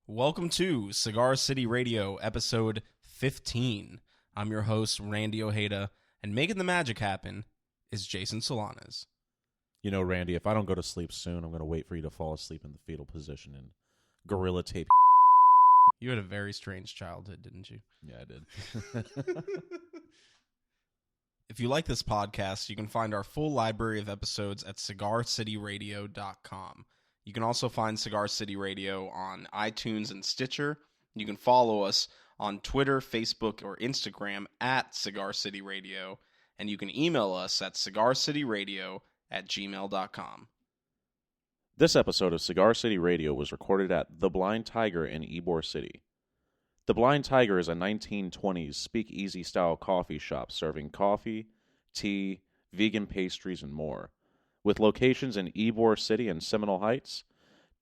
Welcome to Cigar City Radio, episode 15. I'm your host, Randy Ojeda, and making the magic happen is Jason Solanas. You know, Randy, if I don't go to sleep soon, I'm going to wait for you to fall asleep in the fetal position and gorilla tape. You had a very strange childhood, didn't you? Yeah, I did. If you like this podcast, you can find our full library of episodes at cigarcityradio.com. You can also find Cigar City Radio on iTunes and Stitcher. You can follow us on Twitter, Facebook, or Instagram at Cigar City Radio. And you can email us at cigarcityradio@gmail.com. This episode of Cigar City Radio was recorded at The Blind Tiger in Ybor City. The Blind Tiger is a 1920s speakeasy-style coffee shop serving coffee, tea, vegan pastries, and more. With locations in Ybor City and Seminole Heights,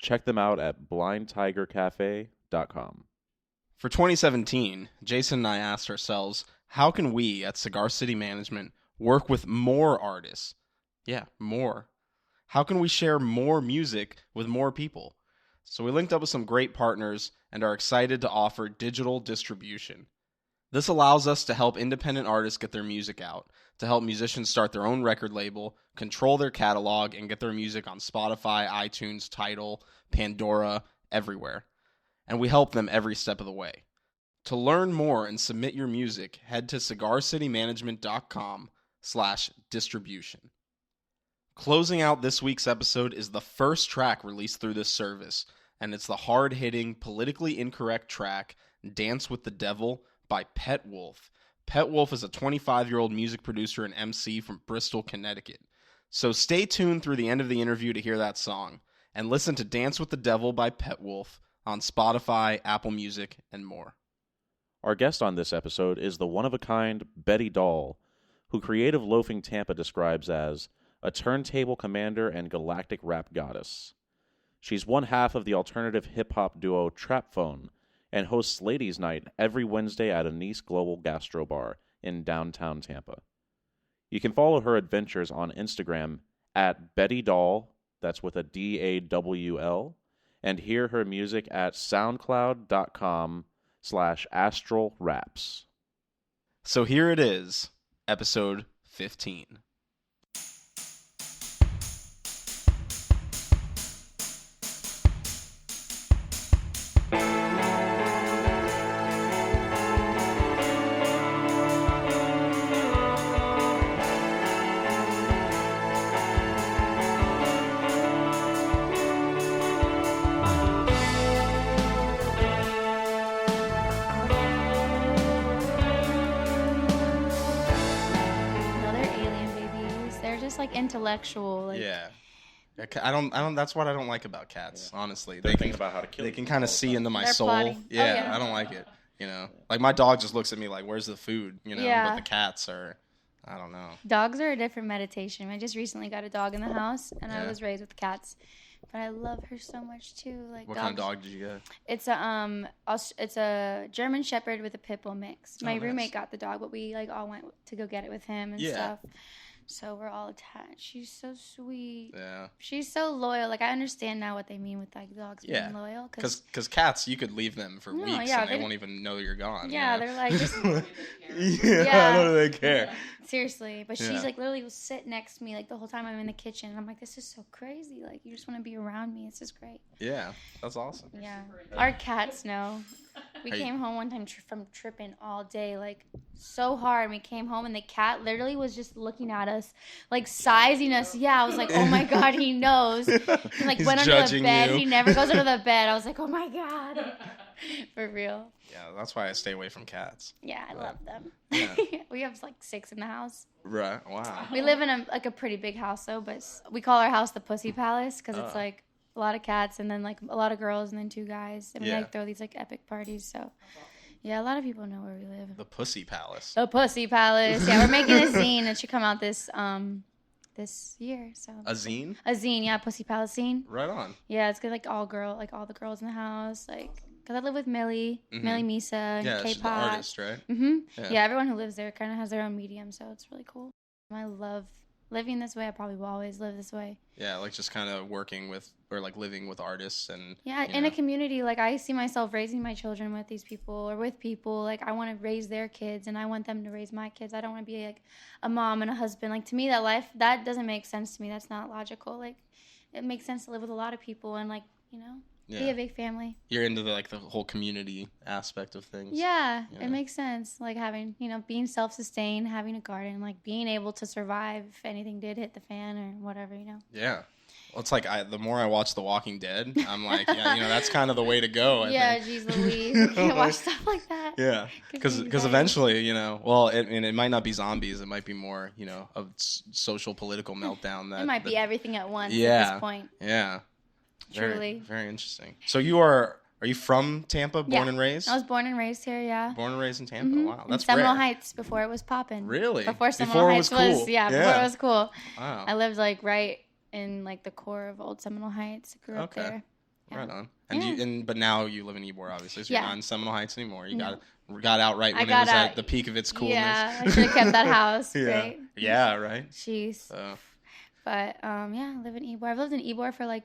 check them out at blindtigercafe.com. For 2017, Jason and I asked ourselves, how can we at Cigar City Management work with more artists? Yeah, more. How can we share more music with more people? So we linked up with some great partners and are excited to offer digital distribution. This allows us to help independent artists get their music out, to help musicians start their own record label, control their catalog, and get their music on Spotify, iTunes, Tidal, Pandora, everywhere. And we help them every step of the way. To learn more and submit your music, head to cigarcitymanagement.com/distribution. Closing out this week's episode is the first track released through this service, and it's the hard-hitting, politically incorrect track, Dance with the Devil, by Pet Wolf. Pet Wolf is a 25-year-old music producer and MC from Bristol, Connecticut. So stay tuned through the end of the interview to hear that song, and listen to Dance with the Devil by Pet Wolf on Spotify, Apple Music, and more. Our guest on this episode is the one-of-a-kind Betty Dawl, who Creative Loafing Tampa describes as a turntable commander and galactic rap goddess. She's one half of the alternative hip-hop duo Trap Phone, and hosts Ladies' Night every Wednesday at Anise Global Gastro Bar in downtown Tampa. You can follow her adventures on Instagram at Betty Dawl, that's with a D-A-W-L, and hear her music at soundcloud.com/Astral Raps. So here it is, episode 15. Intellectual, yeah. I don't. That's what I don't like about cats. Yeah. Honestly, they think about how to kill. They can kind of see into my soul. Plotting. Yeah, I don't like it. You know, like my dog just looks at me like, "Where's the food?" You know, but the cats are, I don't know. Dogs are a different meditation. I just recently got a dog in the house, and I was raised with cats, but I love her so much too. Like, what kind of dog did you get? It's a German Shepherd with a Pit Bull mix. My roommate got the dog, but we all went to go get it with him and stuff. So we're all attached. She's so sweet. Yeah. She's so loyal. Like, I understand now what they mean with dogs being loyal. Because cats, you could leave them for weeks and they won't even know you're gone. Yeah, they're like just. I don't really care. Seriously, but she's literally will sit next to me the whole time I'm in the kitchen, and I'm like, this is so crazy. Like, you just want to be around me. It's just great. Yeah, that's awesome. Yeah, our cats know. We came home one time from tripping all day, so hard. And we came home, and the cat literally was just looking at us, sizing us. Yeah, I was like, oh my God, he knows. He went under the bed. You. He never goes under the bed. I was like, oh my God. For real. Yeah, that's why I stay away from cats. Yeah, I love them. Yeah. We have 6 in the house. Right, wow. We live in a pretty big house, though, but we call our house the Pussy Palace because it's a lot of cats and then a lot of girls and then 2 guys. And we throw these epic parties, so yeah, a lot of people know where we live. The Pussy Palace. The Pussy Palace. Yeah, we're making a zine that should come out this year. So a zine? A zine, yeah, Pussy Palace zine. Right on. Yeah, it's good, all the girls in the house, because I live with Millie, Millie Misa, and K-Pop. She's the artist, right? Mm-hmm. Yeah, everyone who lives there kind of has their own medium, so it's really cool. I love living this way, I probably will always live this way. Yeah, like just kind of working with or like living with artists and Yeah, in a community, like I see myself raising my children with these people or with people. Like I want to raise their kids and I want them to raise my kids. I don't want to be like a mom and a husband. Like to me, that life, that doesn't make sense to me. That's not logical. Like it makes sense to live with a lot of people and like, be a big family. You're into the whole community aspect of things. Yeah, it makes sense. Like having, being self-sustained, having a garden, like being able to survive if anything did hit the fan or whatever, Yeah. Well, it's like the more I watch The Walking Dead, I'm like, that's kind of the way to I think. Geez Louise. I can't watch stuff like that. Yeah, because eventually, it might not be zombies. It might be more, of social political meltdown. It might be everything at once at this point. Yeah. Truly. Very, very interesting. So are you from Tampa, born and raised? I was born and raised here, yeah. Born and raised in Tampa. Mm-hmm. Wow, that's in Seminole rare. Heights before it was poppin'. Really? Before Seminole Heights was cool. before it was cool. Wow. I lived like right in like the core of old Seminole Heights. I grew up there. Yeah. Right on. And but now you live in Ybor, obviously, so you're not in Seminole Heights anymore. You got out right when it was at the peak of its coolness. Yeah, I should have kept that house. Right? Yeah, right. Jeez. But I live in Ybor. I've lived in Ybor for like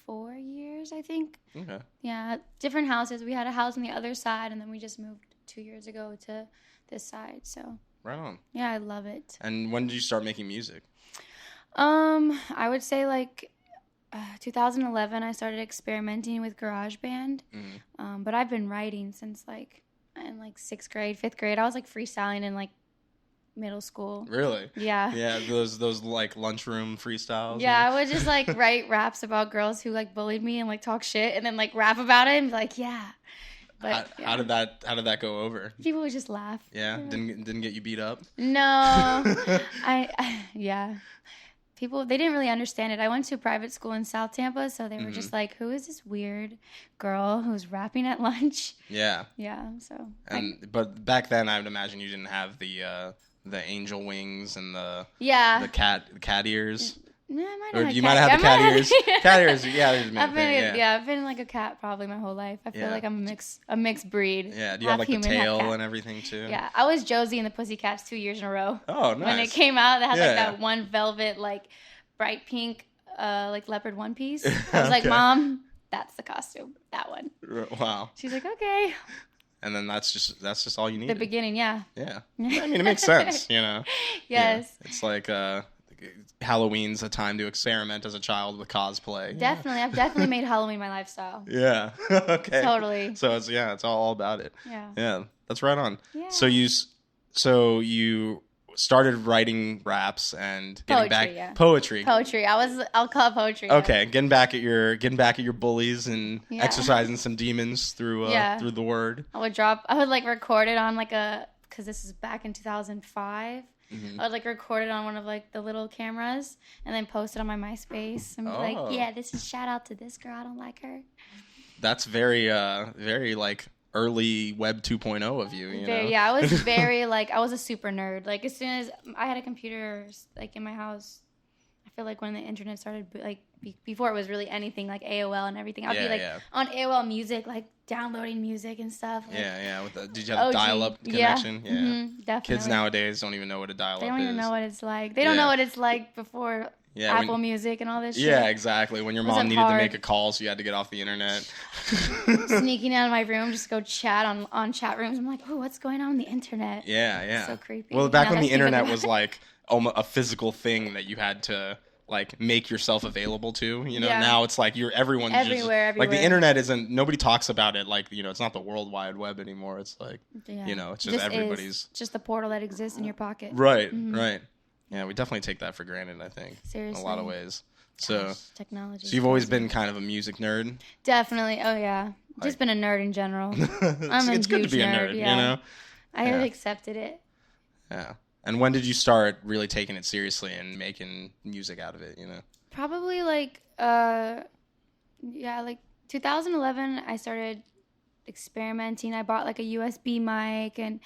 4 years, I think. Okay. Yeah, different houses. We had a house on the other side, and then we just moved 2 years ago to this side. So. Right on. Yeah, I love it. And when did you start making music? I would say like 2011. I started experimenting with GarageBand. Mm-hmm. But I've been writing since like in like 6th grade, 5th grade. I was like freestyling in like middle school. Really? Yeah. Yeah, those like lunchroom freestyles. Yeah, I would just like write raps about girls who like bullied me and like talk shit and then like rap about it and be like, yeah. But how did that go over? People would just laugh. Yeah, didn't get you beat up? No. Yeah. People, they didn't really understand it. I went to a private school in South Tampa, so they were just like, who is this weird girl who's rapping at lunch? Yeah. Yeah, so. But back then, I would imagine you didn't have the angel wings and the cat ears. No, I might or have you might have had the cat ears. Cat ears, I've been like a cat probably my whole life. I feel like I'm a mixed breed. Yeah, do you have like human, the tail and everything too? Yeah, I was Josie and the Pussycats 2 years in a row. Oh, nice. When it came out, they had like that one velvet, like bright pink, like leopard one piece. I was like, Mom, that's the costume. That one. Wow. She's like, okay. And then that's just all you need. The beginning, yeah. Yeah. I mean, it makes sense, Yes. Yeah. It's like Halloween's a time to experiment as a child with cosplay. Definitely. I've definitely made Halloween my lifestyle. Yeah. Okay. Totally. So it's all about it. Yeah. Yeah. That's right on. Yeah. So you started writing raps and getting poetry. I'll call it poetry. Okay. Getting back at your bullies and exercising some demons through the word. I would like record it on like because this is back in 2005. Mm-hmm. I would like record it on one of like the little cameras and then post it on my MySpace and be like, this is shout out to this girl. I don't like her. That's very, very like early Web 2.0 of you. Yeah, I was very I was a super nerd. Like as soon as I had a computer like in my house, I feel like when the internet started, like before it was really anything like AOL and everything, I'd be on AOL Music, like downloading music and stuff. Like, yeah. Did you have a dial-up connection? Yeah. Mm-hmm, definitely. Kids nowadays don't even know what a dial-up is. They don't even know what it's like. They don't know what it's like before Apple Music and all this shit. Yeah, exactly. When your mom needed to make a call, so you had to get off the internet. Sneaking out of my room, just go chat on chat rooms. I'm like, oh, what's going on the internet? Yeah. So creepy. Well, back when the internet was like a physical thing that you had to like make yourself available to, now it's like everyone's everywhere. Like the internet nobody talks about it. Like, it's not the World Wide Web anymore. It's like, it's just everybody's. Just the portal that exists in your pocket. Right. Mm-hmm. Right. Yeah. We definitely take that for granted, I think. Seriously. In a lot of ways. So technology. So you've always been kind of a music nerd? Definitely. Oh yeah. Just been a nerd in general. It's good to be a nerd, I have accepted it. Yeah. And when did you start really taking it seriously and making music out of it, Probably like 2011 I started experimenting. I bought like a USB mic and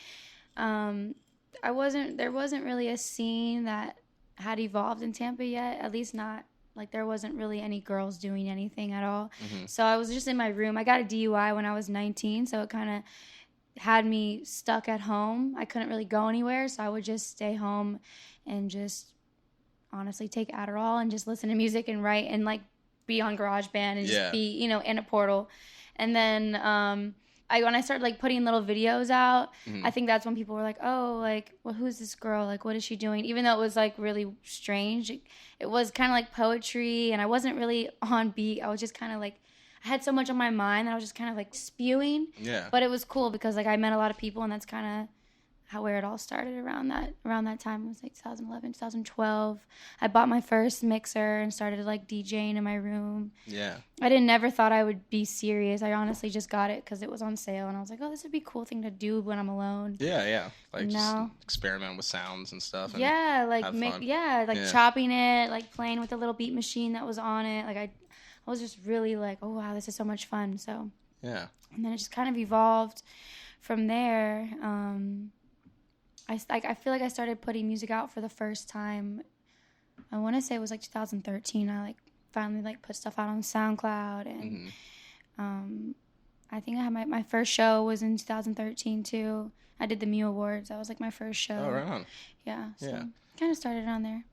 there wasn't really a scene that had evolved in Tampa yet, at least not like there wasn't really any girls doing anything at all. Mm-hmm. So I was just in my room. I got a DUI when I was 19, so it kind of had me stuck at home. I couldn't really go anywhere, so I would just stay home and just honestly take Adderall and just listen to music and write and like be on GarageBand and just be, you know, in a portal. And then when I started like putting little videos out, I think that's when people were like, oh, like, well, who's this girl? Like, what is she doing? Even though it was like really strange, it was kind of like poetry, and I wasn't really on beat. I was just kind of like, I had so much on my mind that I was just kind of like spewing. Yeah. But it was cool because like I met a lot of people, and that's kind of where it all started around that time. It was like 2011, 2012. I bought my first mixer and started like DJing in my room. Yeah. I never thought I would be serious. I honestly just got it because it was on sale, and I was like, oh, this would be a cool thing to do when I'm alone. Yeah. Like just experiment with sounds and stuff. And like fun. Chopping it, like playing with the little beat machine that was on it. Like I was just really like, oh wow, this is so much fun. So yeah. And then it just kind of evolved from there. I feel like I started putting music out for the first time. I want to say it was like 2013. I like finally like put stuff out on SoundCloud, and I think I had my first show was in 2013 too. I did the Mew Awards. That was like my first show. Oh, right on. Yeah. So kind of started on there.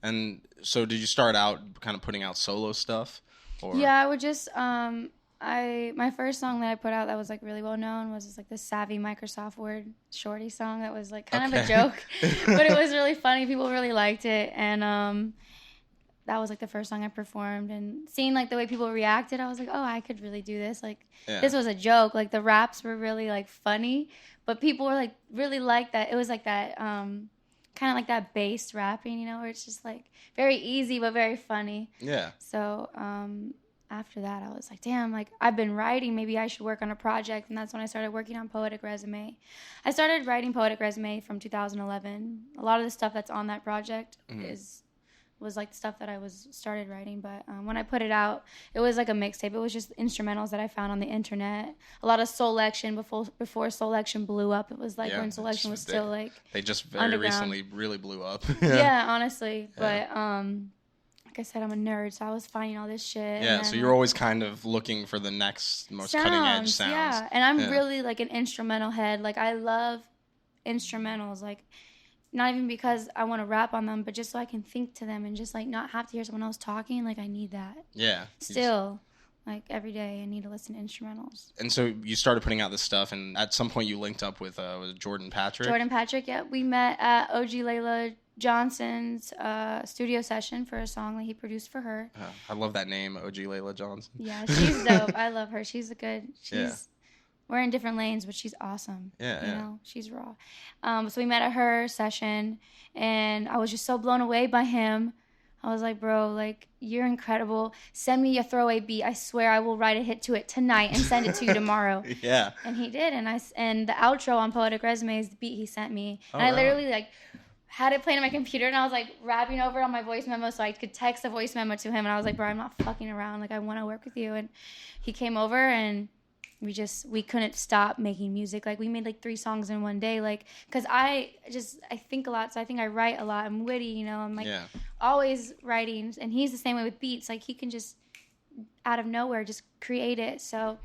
And so, did you start out kind of putting out solo stuff? Or? Yeah, I would just my first song that I put out that was like really well known was just like the Savvy Microsoft Word Shorty song that was like kind of a joke, but it was really funny. People really liked it, and that was like the first song I performed. And seeing like the way people reacted, I was like, oh, I could really do this. Like this was a joke. Like the raps were really like funny, but people were like really like that. It was like that kind of like that bass rapping, you know, where it's just like very easy but very funny. Yeah. So after that, I was like, damn, like I've been writing. Maybe I should work on a project. And that's when I started working on Poetic Resume. I started writing Poetic Resume from 2011. A lot of the stuff that's on that project was like the stuff that I started writing. But when I put it out, it was like a mixtape. It was just instrumentals that I found on the internet. A lot of Soulection before Soulection blew up. It was like when Soulection was still like they just very recently really blew up. Yeah, honestly. But like I said, I'm a nerd, so I was finding all this shit. Yeah, so you're always kind of looking for the next most cutting edge sounds. Yeah, and I'm really like an instrumental head. Like I love instrumentals. Like not even because I want to rap on them, but just so I can think to them and just like not have to hear someone else talking. Like I need that. Yeah. Still, like every day, I need to listen to instrumentals. And so you started putting out this stuff, and at some point you linked up with Jordan Patrick. Jordan Patrick, yeah. We met at OG Layla Johnson's studio session for a song that he produced for her. I love that name, OG Layla Johnson. Yeah, she's dope. I love her. She's we're in different lanes, but she's awesome. Yeah, you know, she's raw. So we met at her session, and I was just so blown away by him. I was like, bro, like, you're incredible. Send me a throwaway beat. I swear I will write a hit to it tonight and send it to you tomorrow. Yeah. And he did, and the outro on Poetic Resume is the beat he sent me. Oh, and I literally, like, had it playing on my computer, and I was, like, rapping over it on my voice memo so I could text a voice memo to him. And I was like, bro, I'm not fucking around. Like, I want to work with you. And he came over, and we couldn't stop making music. Like we made like 3 songs in one day. Like, cause I think a lot. So I think I write a lot. I'm witty, you know, I'm like always writing, and he's the same way with beats. Like he can just out of nowhere, just create it. So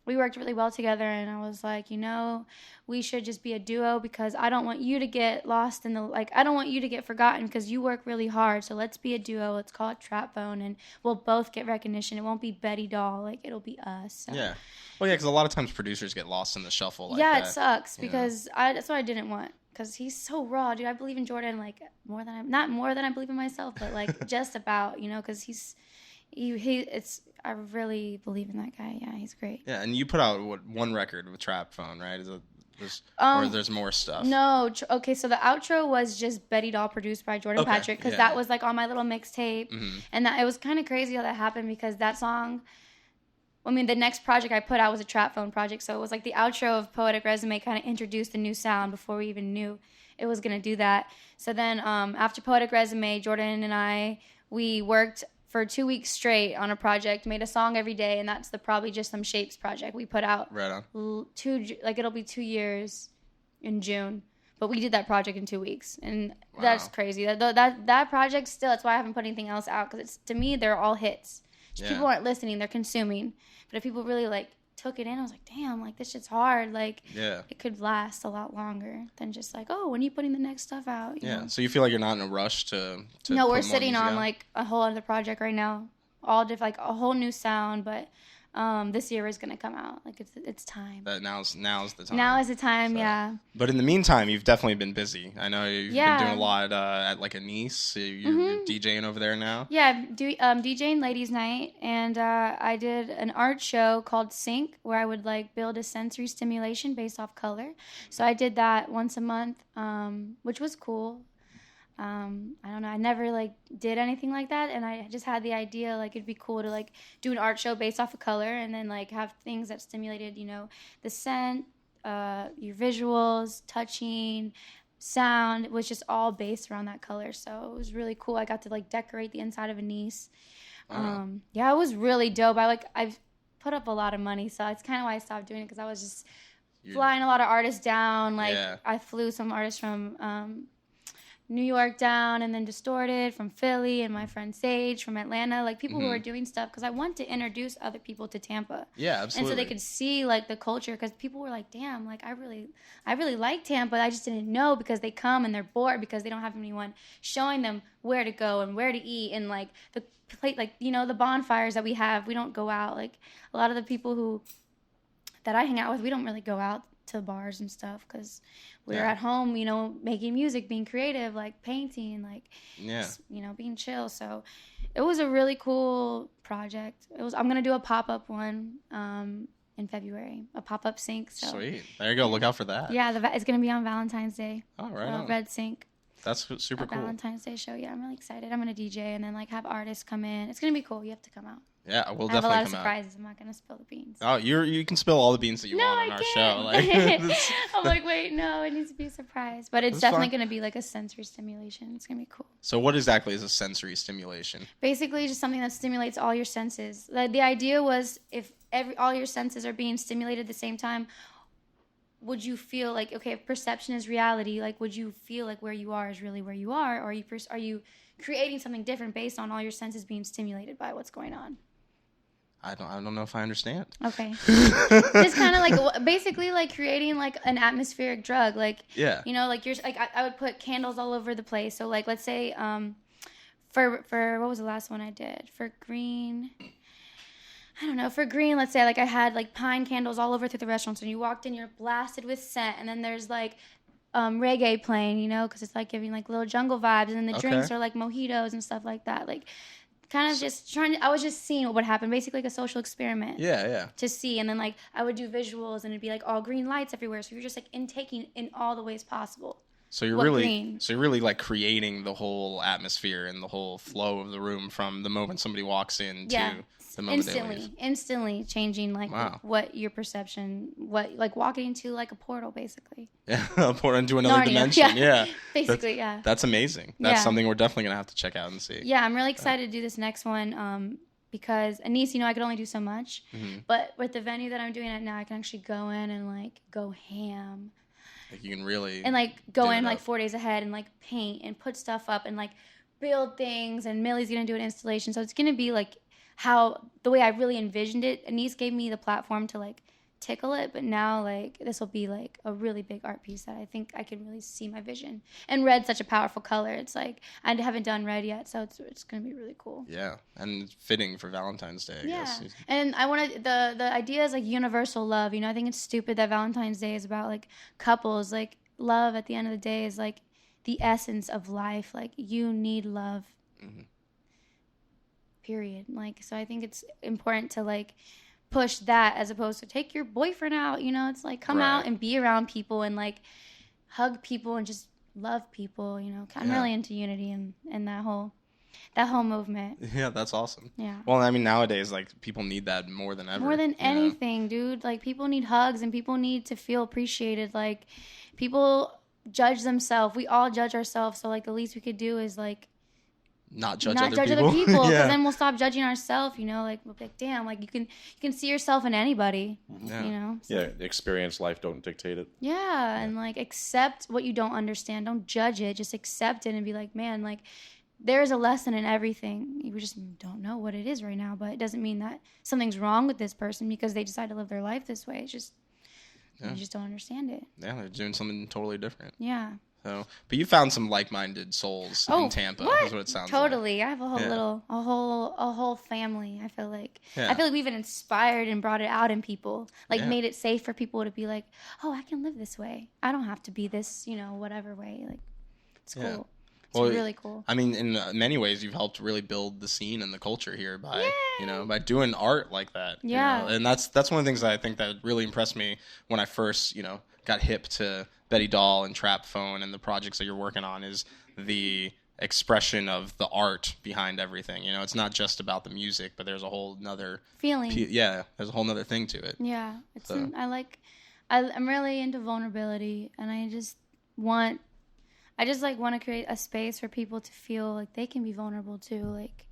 we worked really well together, and I was like, you know, we should just be a duo because I don't want you to get lost in I don't want you to get forgotten because you work really hard. So let's be a duo. Let's call it Trap Phone, and we'll both get recognition. It won't be Betty Dawl. Like it'll be us. So. Yeah. Well, yeah, because a lot of times producers get lost in the shuffle like that. It sucks because that's what I didn't want. Because he's so raw, dude. I believe in Jordan like not more than I believe in myself, but like just about, you know, because I really believe in that guy. Yeah, he's great. Yeah, and you put out one record with Trap Phone, right? Or there's more stuff? No. Okay, so the outro was just Betty Dahl produced by Jordan Patrick because that was like on my little mixtape, and it was kind of crazy how that happened because that song. I mean, the next project I put out was a Trap Phone project, so it was like the outro of Poetic Resume kind of introduced a new sound before we even knew it was gonna do that. So then after Poetic Resume, Jordan and we worked for 2 weeks straight on a project, made a song every day, and that's the Probably Just Some Shapes project we put out. Right on. It'll be 2 years in June, but we did that project in 2 weeks, and that's crazy. That project still, that's why I haven't put anything else out, because to me, they're all hits. People aren't listening, they're consuming. But if people really took it in, I was like, damn, like this shit's hard. Like, Yeah. it could last a lot longer than just like, oh, when are you putting the next stuff out? You know? So you feel like you're not in a rush to No, put we're more sitting music on out? like a whole other project right now, all different, like a whole new sound. But this year is gonna come out. Like it's time. That now's the time. Now is the time, So- yeah. But in the meantime, you've definitely been busy. I know you've Yeah. been doing a lot at like a Nice. You're DJing over there now. Yeah, DJing Ladies Night, and I did an art show called Sync, where I would like build a sensory stimulation based off color. So I did that once a month, which was cool. I don't know, I never like did anything like that, and I just had the idea like it'd be cool to like do an art show based off of color, and then like have things that stimulated, you know, the scent, your visuals, touching, sound. It was just all based around that color, so it was really cool. I got to like decorate the inside of a Nice. Wow. Yeah, it was really dope. I've put up a lot of money, so it's kind of why I stopped doing it, because I was just flying a lot of artists down. Like I flew some artists from New York down, and then Distorted from Philly, and my friend Sage from Atlanta, like people who are doing stuff, because I want to introduce other people to Tampa. Yeah, absolutely. And so they could see like the culture, because people were like, damn, like I really like Tampa. I just didn't know, because they come and they're bored because they don't have anyone showing them where to go and where to eat, and like the plate, like, you know, the bonfires that we have, we don't go out. Like a lot of the people that I hang out with, we don't really go out to bars and stuff, because we're at home, you know, making music, being creative, like painting, like just, you know, being chill. So it was a really cool project. I'm gonna do a pop-up one in February, a pop-up sync. So Sweet, there you go. Look out for that. yeah, it's gonna be on Valentine's Day. Oh, right. Red Sync. That's super cool. Valentine's Day show. Yeah, I'm really excited. I'm gonna DJ and then like have artists come in. It's gonna be cool. You have to come out. Yeah, we'll I have a definitely lot of come out. surprises. I'm not gonna spill the beans. Oh, you can spill all the beans that you want on I our can't. show. Like, I'm like, wait, no, it needs to be a surprise. But it's That's definitely fine. going to be like a sensory stimulation. It's going to be cool. So what exactly is a sensory stimulation? Basically, just something that stimulates all your senses. The idea was if all your senses are being stimulated at the same time, would you feel like, okay, if perception is reality, like would you feel like where you are is really where you are? Or are you creating something different based on all your senses being stimulated by what's going on? I don't know if I understand. Okay. Just kind of like basically like creating like an atmospheric drug. Like, Yeah. you know, like you're like I would put candles all over the place. So like let's say for what was the last one I did? For green, I don't know. For green, let's say like I had like pine candles all over through the restaurant. So you walked in, you're blasted with scent, and then there's like reggae playing, you know, because it's like giving like little jungle vibes, and then the drinks are like mojitos and stuff like that. Like kind of just I was just seeing what would happen, basically like a social experiment. Yeah. To see, and then like I would do visuals, and it'd be like all green lights everywhere. So you're just like intaking in all the ways possible. So you're really like creating the whole atmosphere and the whole flow of the room from the moment somebody walks in to the moment they leave. Instantly changing like what your perception, what like walking into like a portal, basically. Yeah, pour into another Narnia. dimension. Yeah. Basically, That's amazing. That's Yeah. something we're definitely gonna have to check out and see. Yeah, I'm really excited to do this next one because Anise, you know, I could only do so much, but with the venue that I'm doing it now, I can actually go in and like go ham. Like you can really And like go do in it like up. 4 days ahead and like paint and put stuff up and like build things, and Millie's gonna do an installation, so it's gonna be like how the way I really envisioned it. Anise gave me the platform to like tickle it, but now like this will be like a really big art piece that I think I can really see my vision. And red's such a powerful color. It's like I haven't done red yet, so it's gonna be really cool. Yeah, and it's fitting for Valentine's Day, I guess. And I wanted the idea is like universal love. You know, I think it's stupid that Valentine's Day is about like couples. Like love at the end of the day is like the essence of life. Like you need love. Period. Like, so I think it's important to like push that as opposed to take your boyfriend out. You know, it's like come out and be around people and like hug people and just love people. You know, I'm really into unity and that whole movement. Yeah, that's awesome. Yeah. Well, I mean, nowadays, like, people need that more than ever. More than you know? anything, dude. Like, people need hugs and people need to feel appreciated. Like, people judge themselves. We all judge ourselves. So, like, the least we could do is, like, not judge other people. Because then we'll stop judging ourselves, you know? Like, we'll be like, damn, like, you can see yourself in anybody, you know? So, Yeah, experience life, don't dictate it. yeah, and, like, accept what you don't understand. Don't judge it. Just accept it and be like, man, like, there's a lesson in everything. You just don't know what it is right now, but it doesn't mean that something's wrong with this person because they decide to live their life this way. It's just, you just don't understand it. Yeah, they're doing something totally different. Yeah. So, but you found some like-minded souls in Tampa. What? Is what it sounds totally. like. I have a whole family. I feel like Yeah. we've even inspired and brought it out in people, like Yeah. made it safe for people to be like, oh, I can live this way. I don't have to be this, whatever way. Like, it's cool. Yeah. It's really cool. I mean, in many ways, you've helped really build the scene and the culture here by, by doing art like that. Yeah. And that's one of the things that I think that really impressed me when I first, got hip to Betty Dawl and Trap Phone and the projects that you're working on is the expression of the art behind everything. It's not just about the music, but there's a whole nother feeling. There's a whole nother thing to it. Yeah. I'm really into vulnerability, and I just want to create a space for people to feel like they can be vulnerable too. Like,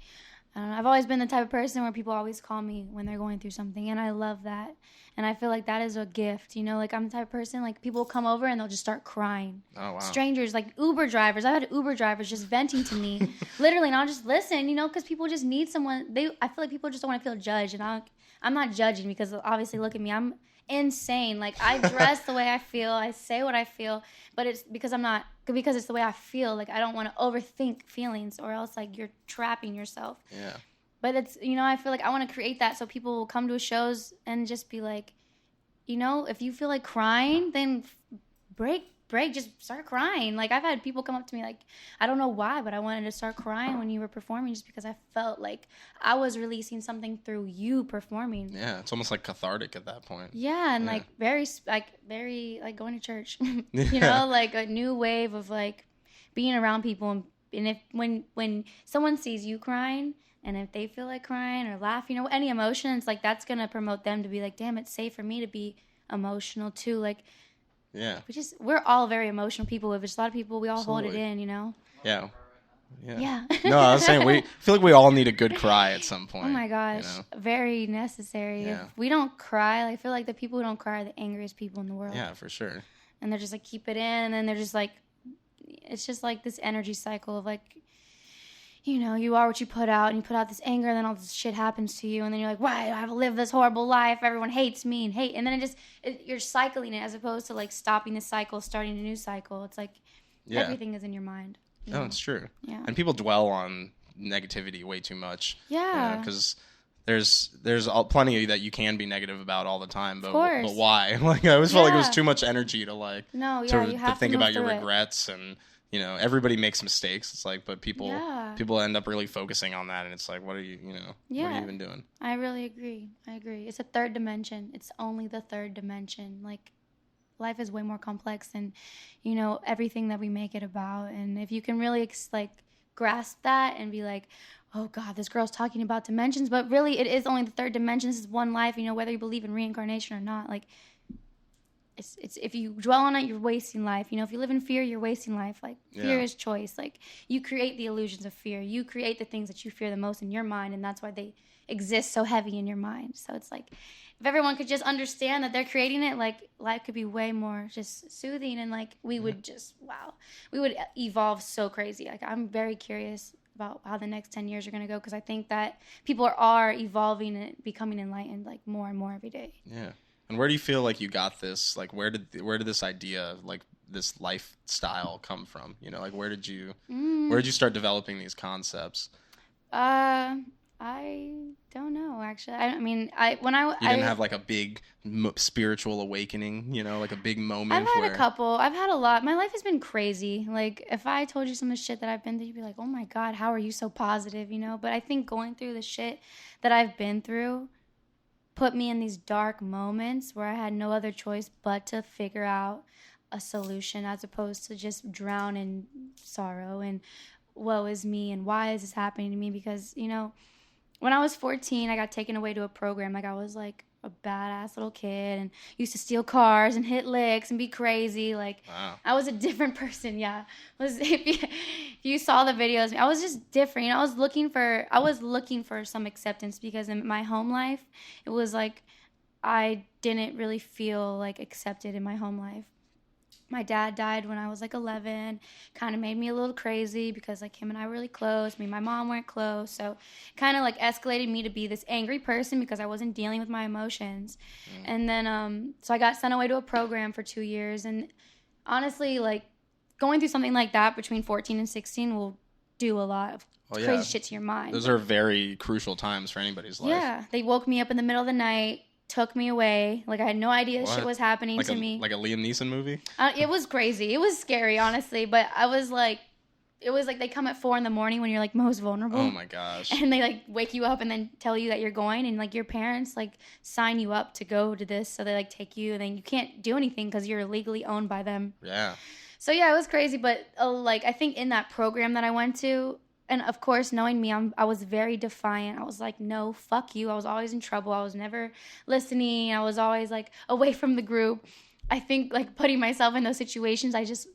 I don't know, I've always been the type of person where people always call me when they're going through something, and I love that. And I feel like that is a gift, like I'm the type of person, like people come over and they'll just start crying. Oh, wow. Strangers, like Uber drivers. I've had Uber drivers just venting to me, literally, and I'll just listen, because people just need someone. I feel like people just don't want to feel judged, and I'm not judging because obviously, look at me, I'm insane. Like, I dress the way I feel, I say what I feel, but it's because it's the way I feel. Like, I don't want to overthink feelings, or else like you're trapping yourself. Yeah. But it's, I feel like I want to create that so people will come to shows and just be like, if you feel like crying, then break, just start crying. Like, I've had people come up to me like, I don't know why, but I wanted to start crying when you were performing just because I felt like I was releasing something through you performing. Yeah, it's almost like cathartic at that point. Yeah, and like very like going to church, like a new wave of like being around people, and if when someone sees you crying, and if they feel like crying or laughing, any emotion, it's like that's gonna promote them to be like, damn, it's safe for me to be emotional too. Like, yeah, we're all very emotional people. If there's a lot of people, we all Absolutely. hold it in, Yeah. Yeah. No, I was saying I feel like we all need a good cry at some point. Oh my gosh, very necessary. Yeah. If we don't cry, I feel like the people who don't cry are the angriest people in the world. Yeah, for sure. And they're just like, keep it in, and then they're just like, it's just like this energy cycle of like, you are what you put out, and you put out this anger, and then all this shit happens to you, and then you're like, why do I have to live this horrible life? Everyone hates me and then you're cycling it as opposed to like stopping the cycle, starting a new cycle. It's like everything is in your mind. No, it's true. Yeah. And people dwell on negativity way too much. Yeah. Because there's plenty that you can be negative about all the time, but why? Like, I always felt like it was too much energy to like you have to think to about your move through regrets and everybody makes mistakes. It's like, but people end up really focusing on that, and it's like, what are you what are you even doing? I really agree. It's a third dimension. It's only the third dimension. Like, life is way more complex than everything that we make it about. And if you can really grasp that and be like, oh God, this girl's talking about dimensions, but really it is only the third dimension. This is one life, whether you believe in reincarnation or not. Like, it's if you dwell on it, you're wasting life. If you live in fear, you're wasting life. Like, fear is choice. Like, you create the illusions of fear. You create the things that you fear the most in your mind, and that's why they exist so heavy in your mind. So it's like, if everyone could just understand that they're creating it, like, life could be way more just soothing, and like we would we would evolve so crazy. Like, I'm very curious about how the next 10 years are going to go, because I think that people are evolving and becoming enlightened like more and more every day. Yeah. And where do you feel like you got this? Like, where did this idea, like this lifestyle, come from? Like, where did you start developing these concepts? I don't know, actually. You didn't have like a big spiritual awakening, like a big moment. I've had a couple. I've had a lot. My life has been crazy. Like, if I told you some of the shit that I've been through, you'd be like, oh my God, how are you so positive? But I think going through the shit that I've been through put me in these dark moments where I had no other choice but to figure out a solution, as opposed to just drown in sorrow and woe is me and why is this happening to me? Because, when I was 14, I got taken away to a program. Like, I was like a badass little kid and used to steal cars and hit licks and be crazy. Like, wow. I was a different person. Yeah. If you saw the videos, I was just different. I was looking for some acceptance, because in my home life, it was like I didn't really feel like accepted in my home life. My dad died when I was like 11. Kind of made me a little crazy because like him and I were really close. Me and my mom weren't close. So kind of like escalated me to be this angry person because I wasn't dealing with my emotions. And then so I got sent away to a program for 2 years. And honestly, like going through something like that between 14 and 16 will do a lot of crazy shit to your mind. Those are very crucial times for anybody's life. Yeah. They woke me up in the middle of the night, took me away. Like I had no idea shit was happening to me. Like a Liam Neeson movie? It was crazy. It was scary, honestly. But I was like, it was like they come at 4 a.m. when you're like most vulnerable. Oh my gosh. And they like wake you up and then tell you that you're going, and like your parents like sign you up to go to this, so they like take you, and then you can't do anything because you're legally owned by them. Yeah. So yeah, it was crazy. But like I think in that program that I went to, and of course, knowing me, I was very defiant. I was like, no, fuck you. I was always in trouble. I was never listening. I was always like away from the group. I think like putting myself in those situations, I just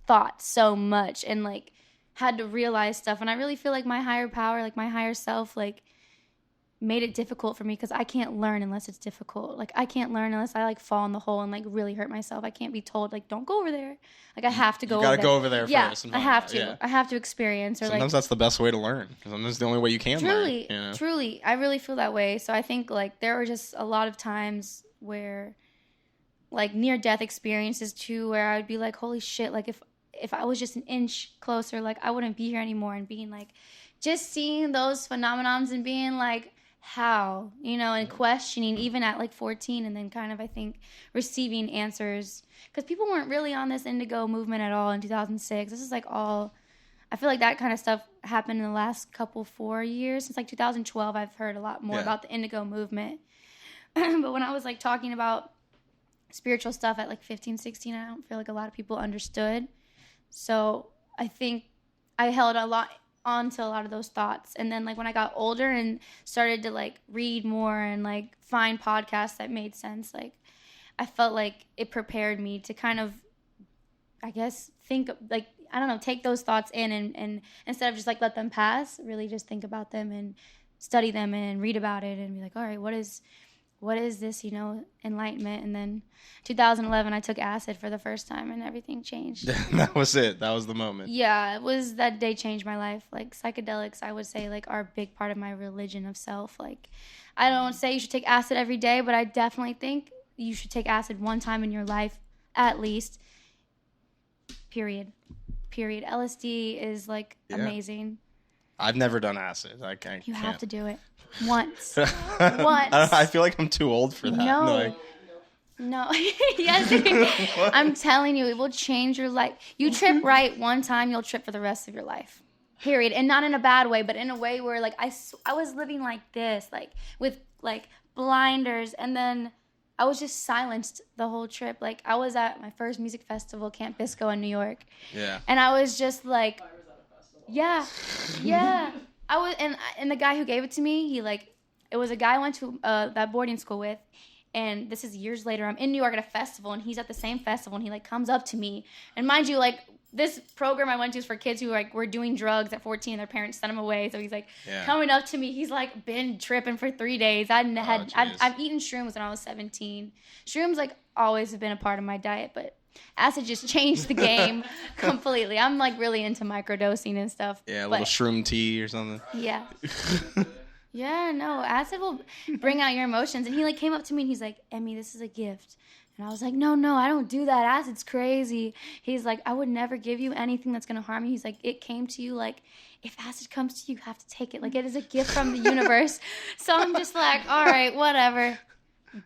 thought so much and like had to realize stuff. And I really feel like my higher power, like my higher self, like made it difficult for me because I can't learn unless it's difficult. Like I can't learn unless I like fall in the hole and like really hurt myself. I can't be told like don't go over there. Like I have to go. You gotta go over there yeah, first. I have to. Yeah. I have to experience. Or sometimes that's the best way to learn. Sometimes it's the only way you can learn. You know? Truly, I really feel that way. So I think like there were just a lot of times where, like near death experiences too, where I would be like, holy shit, like if I was just an inch closer, like I wouldn't be here anymore. And being like, just seeing those phenomenons and being like, how, you know, and questioning even at like 14, and then kind of I think receiving answers because people weren't really on this indigo movement at all in 2006. This is like all, I feel like that kind of stuff happened in the last 4 years. Since like 2012 I've heard a lot more about the indigo movement. But when I was like talking about spiritual stuff at like 15, 16, I don't feel like a lot of people understood. So I think I held on to a lot of those thoughts. And then like when I got older and started to like read more and like find podcasts that made sense, like I felt like it prepared me to kind of, I guess, think like, I don't know, take those thoughts in and instead of just like let them pass, really just think about them and study them and read about it and be like, all right, what is this, you know, enlightenment. And then 2011 I took acid for the first time and everything changed. That was it. That was the moment. Yeah, it was, that day changed my life. Like psychedelics, I would say, like are a big part of my religion of self. Like I don't say you should take acid every day, but I definitely think you should take acid one time in your life at least. Period. LSD is like amazing. I've never done acid. You have to do it once. I feel like I'm too old for that. No. Yes. I'm telling you, it will change your life. You trip right one time, you'll trip for the rest of your life. Period. And not in a bad way, but in a way where like I was living like this, like with like blinders, and then I was just silenced the whole trip. Like I was at my first music festival, Camp Bisco in New York. Yeah. And I was just like, yeah. I was, and the guy who gave it to me, he like, it was a guy I went to that boarding school with, and this is years later. I'm in New York at a festival, and he's at the same festival, and he like comes up to me, and mind you, like this program I went to is for kids who like were doing drugs at 14, and their parents sent them away. So he's like coming up to me. He's like been tripping for 3 days. I've eaten shrooms when I was 17. Shrooms like always have been a part of my diet, but acid just changed the game completely. I'm like really into microdosing and stuff. Yeah, a little shroom tea or something. Yeah. Yeah, no, acid will bring out your emotions. And he like came up to me and he's like, Emmy, this is a gift. And I was like, no, I don't do that. Acid's crazy. He's like, I would never give you anything that's going to harm you. He's like, it came to you. Like, if acid comes to you, you have to take it. Like, it is a gift from the universe. So I'm just like, all right, whatever.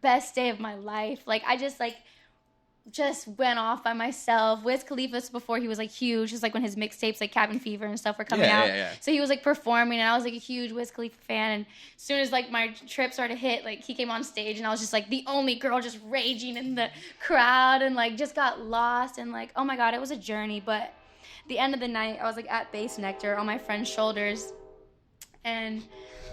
Best day of my life. Like, I just went off by myself. Wiz Khalifa's before he was like huge, just like when his mixtapes like Cabin Fever and stuff were coming out. Yeah. So he was like performing, and I was like a huge Wiz Khalifa fan. And as soon as like my trip started to hit, like he came on stage, and I was just like the only girl just raging in the crowd, and like just got lost, and like, oh my god, it was a journey. But at the end of the night, I was like at Base Nectar on my friend's shoulders, and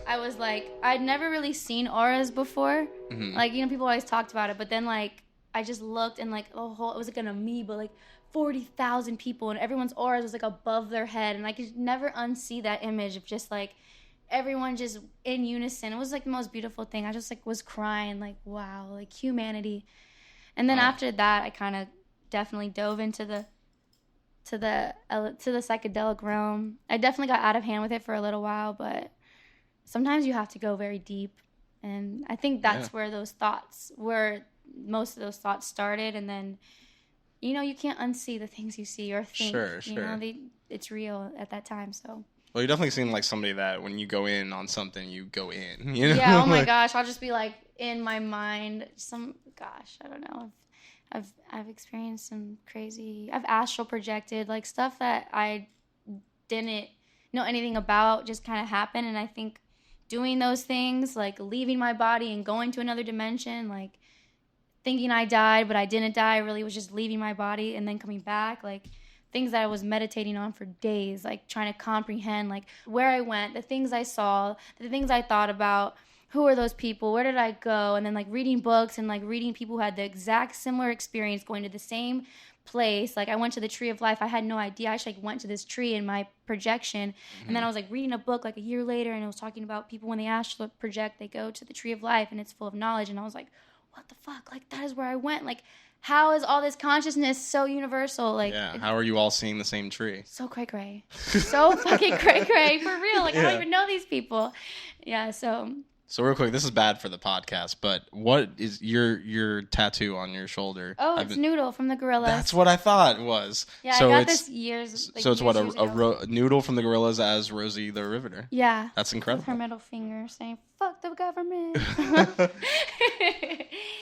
I was like, I'd never really seen auras before. Mm-hmm. Like, you know, people always talked about it, but then like I just looked, and like it was like an amoeba, like 40,000 people, and everyone's auras was like above their head, and I could never unsee that image of just like everyone just in unison. It was like the most beautiful thing. I just like was crying, like wow, like humanity. And then after that, I kind of definitely dove into the psychedelic realm. I definitely got out of hand with it for a little while, but sometimes you have to go very deep, and I think that's where most of those thoughts started, and then you can't unsee the things you see or think. Sure. It's real at that time. So. Well, you definitely seem like somebody that when you go in on something, you go in. You know? Yeah. Oh my gosh, I'll just be like in my mind. I don't know. I've experienced some crazy. I've astral projected like stuff that I didn't know anything about. Just kind of happened, and I think doing those things, like leaving my body and going to another dimension, like thinking I died, but I didn't die. I really was just leaving my body and then coming back, like. Things that I was meditating on for days, like trying to comprehend like where I went, the things I saw, the things I thought about, who are those people, where did I go, and then like reading books and like reading people who had the exact similar experience going to the same place. Like I went to the Tree of Life. I had no idea. I actually went to this tree in my projection, and then I was like reading a book like a year later, and it was talking about people when they astral project, they go to the Tree of Life, and it's full of knowledge. And I was like, what the fuck? Like that is where I went. Like. How is all this consciousness so universal? Like, how are you all seeing the same tree? So cray-cray. So fucking cray-cray, for real. Like, I don't even know these people. Yeah, so... So real quick, this is bad for the podcast, but what is your tattoo on your shoulder? Oh, it's Noodle from the Gorillaz. That's what I thought it was. Yeah, so I got this years. So it's what a Noodle from the Gorillaz as Rosie the Riveter. Yeah, that's incredible. With her middle finger saying "fuck the government."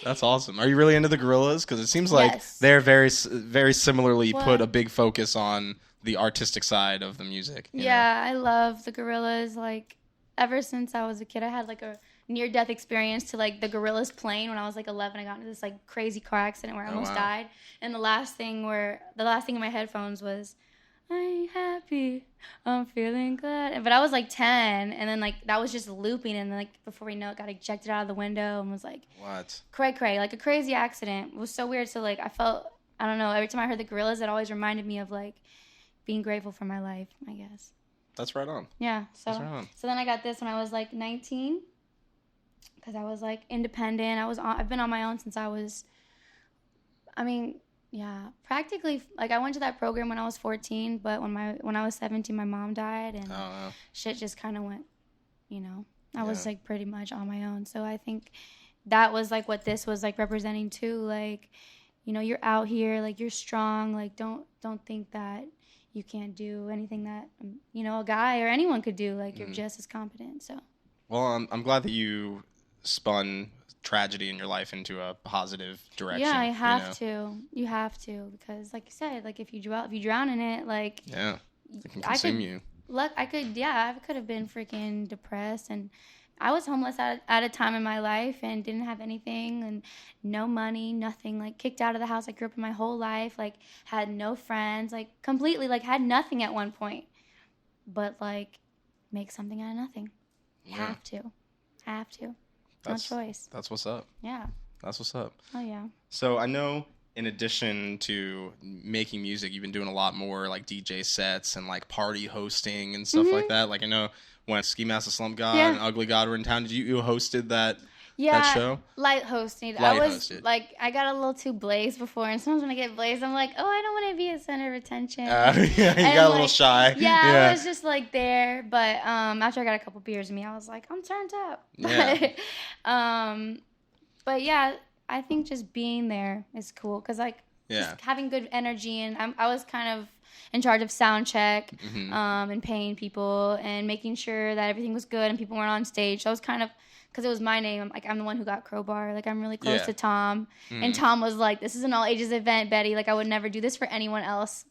That's awesome. Are you really into the Gorillaz? Because it seems like they're very similarly put a big focus on the artistic side of the music. Yeah, I love the Gorillaz. Like. Ever since I was a kid, I had like a near-death experience to like the Gorillaz plane when I was like 11. I got into this like crazy car accident where I almost died, and the last thing in my headphones was, "I'm happy, I'm feeling glad." But I was like 10, and then like that was just looping, and then like before we know it, got ejected out of the window and was like, "What?" Cray, like a crazy accident. It was so weird. So like I don't know. Every time I heard the Gorillaz, it always reminded me of like being grateful for my life, I guess. That's right on. Yeah. So That's right on. So then I got this when I was like 19, because I was like independent. I've been on my own since I was. Practically like I went to that program when I was 14, but when I was 17, my mom died, and shit just kind of went. I was like pretty much on my own. So I think that was like what this was like representing too. Like, you're out here, like you're strong. Like don't think that. You can't do anything that, a guy or anyone could do. Like, you're just as competent, so. Well, I'm glad that you spun tragedy in your life into a positive direction. Yeah, I have to. You have to, because, like you said, like, if you drown in it, like. Yeah, it can consume you. I could have been freaking depressed, and I was homeless at a time in my life and didn't have anything and no money, nothing, like kicked out of the house I grew up in my whole life, like had no friends, like completely like had nothing at one point. But like make something out of nothing. You have to. No choice. That's what's up. Yeah. That's what's up. Oh yeah. So I know in addition to making music, you've been doing a lot more like DJ sets and like party hosting and stuff like that. Like I know when Ski Master Slump God and Ugly God were in town, you hosted that show? Light hosted. I got a little too blazed before, and sometimes when I get blazed, I'm like, oh, I don't want to be a center of attention. You got a little shy. Yeah, I was just like there, but after I got a couple beers in me, I was like, I'm turned up. Yeah. But yeah, I think just being there is cool, because like just having good energy, and I was kind of in charge of sound check and paying people and making sure that everything was good and people weren't on stage. So I was kind of, because it was my name, I'm the one who got Crowbar. Like I'm really close to Tom. And Tom was like, this is an all ages event, Betty. Like I would never do this for anyone else.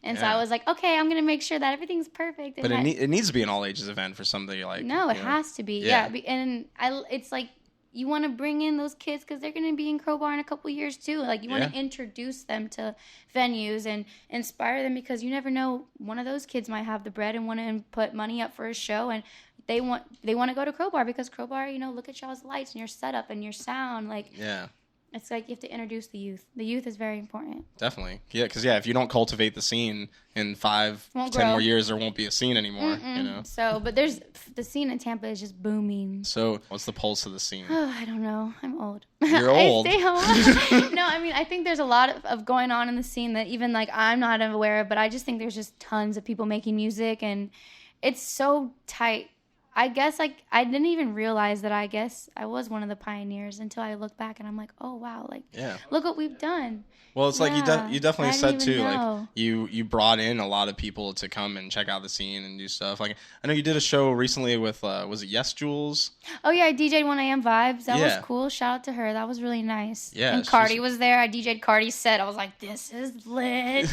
And so I was like, okay, I'm going to make sure that everything's perfect. And but it needs to be an all ages event for somebody like. No, it has to be. Yeah. And it's like, you want to bring in those kids because they're going to be in Crowbar in a couple years too. Like you want to introduce them to venues and inspire them, because you never know, one of those kids might have the bread and want to put money up for a show, and they want to go to Crowbar because Crowbar, look at y'all's lights and your setup and your sound. Like It's like you have to introduce the youth. The youth is very important. Definitely. Yeah, because, if you don't cultivate the scene in 5 to 10 grow. more years, there won't be a scene anymore, you know? So, but the scene in Tampa is just booming. So, what's the pulse of the scene? I don't know. I'm old. You're old. I stay home. No, I mean, I think there's a lot of going on in the scene that even, like, I'm not aware of, but I just think there's just tons of people making music, and it's so tight. I guess, like, I didn't even realize that I was one of the pioneers until I look back and I'm like, oh, wow, like, look what we've done. Well, it's like you definitely said, too, know. like, you brought in a lot of people to come and check out the scene and do stuff. Like, I know you did a show recently with, was it Yes Jules? Oh, yeah, I DJ'd 1 a.m. Vibes. That was Yeah. cool. Shout out to her. That was really nice. Yeah, and Cardi was there. I DJ'd Cardi's set. I was like, this is lit.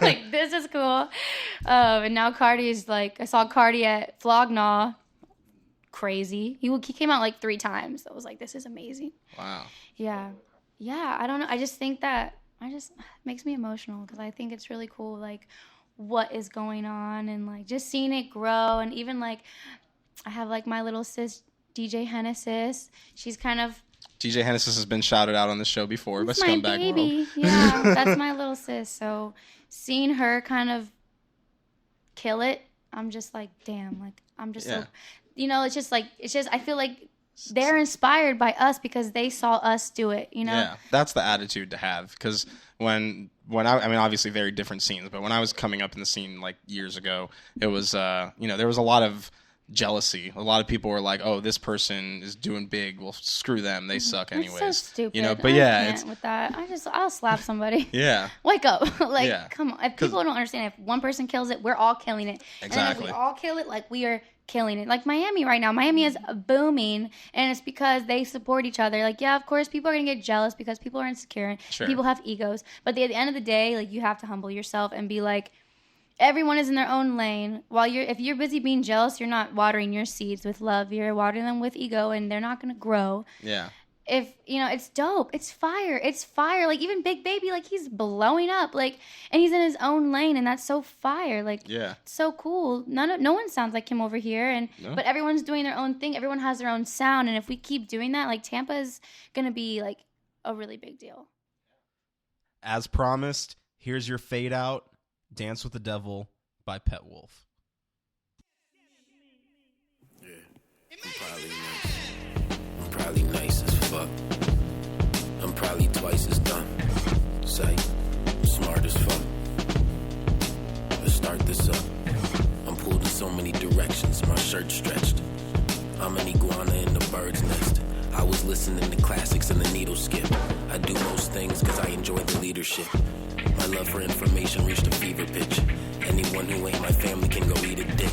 Like, this is cool. And now Cardi's, like, I saw Cardi at Flognaw. Crazy. He came out like 3 times. I was like, this is amazing. Wow. Yeah. I don't know. I just think that it makes me emotional because I think it's really cool, like, what is going on and, like, just seeing it grow. And even, like, I have, like, my little sis, DJ Hennesis. She's kind of... DJ Hennesis has been shouted out on the show before. That's But my Scumbag baby. World. Yeah, that's my little sis. So seeing her kind of kill it, I'm just like, damn. Like, I'm just so... You know, it's just, I feel like they're inspired by us because they saw us do it, you know? Yeah, that's the attitude to have. Because when I mean, obviously very different scenes, but when I was coming up in the scene, like, years ago, it was, there was a lot of jealousy. A lot of people were like, oh, this person is doing big. Well, screw them. They suck anyways. It's so stupid. You know, but I yeah. can't with that. I'll slap somebody. Yeah. Wake up. Like, Yeah. come on. If people don't understand, if one person kills it, we're all killing it. Exactly. And if we all kill it, like, we are killing it. Like Miami right now. Miami is booming, and it's because they support each other. Like, yeah, of course, people are going to get jealous because people are insecure and Sure. people have egos. But at the end of the day, like, you have to humble yourself and be like, everyone is in their own lane. If you're busy being jealous, you're not watering your seeds with love. You're watering them with ego, and they're not going to grow. Yeah. If, it's dope. It's fire. It's fire. Like, even Big Baby, like, he's blowing up. Like, and he's in his own lane, and that's so fire. Like, Yeah. it's so cool. No one sounds like him over here, No. but everyone's doing their own thing. Everyone has their own sound, and if we keep doing that, like, Tampa is going to be, like, a really big deal. As promised, here's your fade out, Dance with the Devil by Pet Wolf. Yeah, I'm probably nice as fuck. I'm probably twice as dumb. Say, I'm smart as fuck. Let's start this up. I'm pulled in so many directions, my shirt stretched. I'm an iguana in the bird's nest. I was listening to classics and the needle skip. I do most things because I enjoy the leadership. My love for information reached a fever pitch. Anyone who ain't my family can go eat a dick.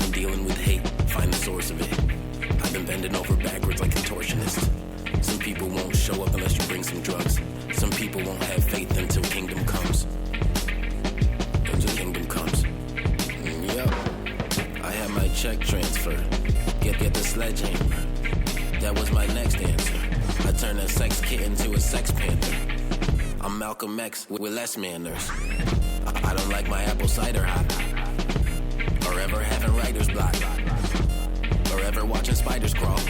I'm dealing with hate, find the source of it. I've been bending over backwards like contortionists. Some people won't show up unless you bring some drugs. Some people won't have faith until kingdom comes. Until kingdom comes. Yup. I had my check transferred. Get the sledgehammer. That was my next answer. I turned a sex kitten to a sex panther. I'm Malcolm X with less manners. I don't like my apple cider hot. Or ever having writer's block. Or ever watching spiders crawl.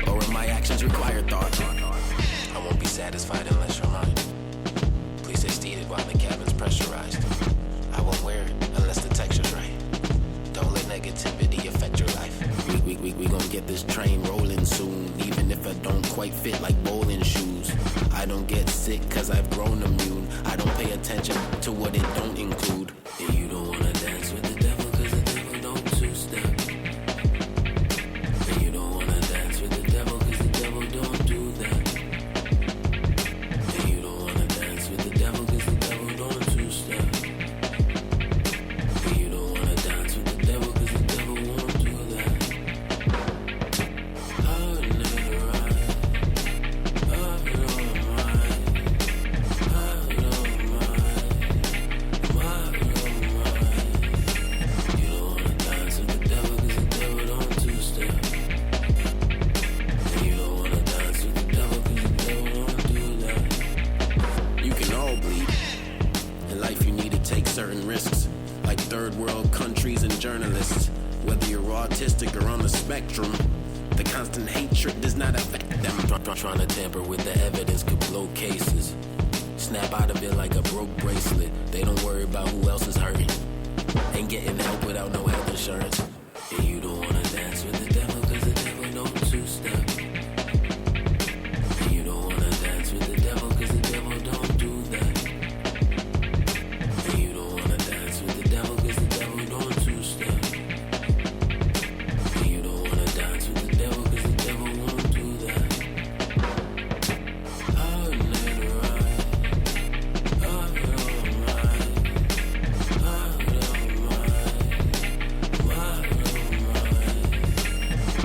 Or when my actions require thought. I won't be satisfied unless you're mine. Please stay seated while the cabin's pressurized. I won't wear it unless the texture's right. Don't let negativity affect your life. We gon' get this train rolling soon. Even if I don't quite fit like bowling shoes. I don't get sick cause I've grown immune. I don't pay attention to what it don't include. And you don't wanna dance with the devil cause the devil don't two-step. And you don't wanna dance with the devil cause the devil don't do that. And you don't wanna dance with the devil cause the devil don't two-step. And you don't wanna dance with the devil cause the devil won't do that. Oh, never right. Oh, no, mine. Oh, no, mine. You don't wanna dance with the devil cause the devil don't two-step. And you don't wanna dance with the devil cause the devil don't do that. You can all bleed. In life you need to take certain risks. Like third world countries and journalists. Whether you're autistic or on the spectrum, the constant hatred does not affect Them trying to tamper with the evidence could blow cases. Snap out of it like a broke bracelet. They don't worry about who else is hurting. Ain't getting help without no health insurance. And you don't wanna dance with the devil, cause the devil know two-step. And you don't wanna dance with the devil, cause the devil don't do that. And you don't wanna dance with the devil, cause the devil don't two-step. And you don't wanna dance with the devil, cause the devil won't do that. Oh, let it ride. Oh, don't mind. Oh, don't mind. Oh, don't mind.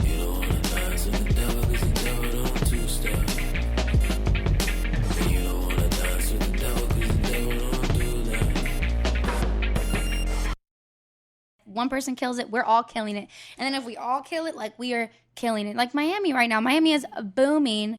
You don't wanna dance with the devil, cause the devil don't two-step. And you don't wanna dance with the devil, cause the devil don't do that. One person kills it, we're all killing it. And then if we all kill it, like we are killing it. Like Miami right now. Miami is booming.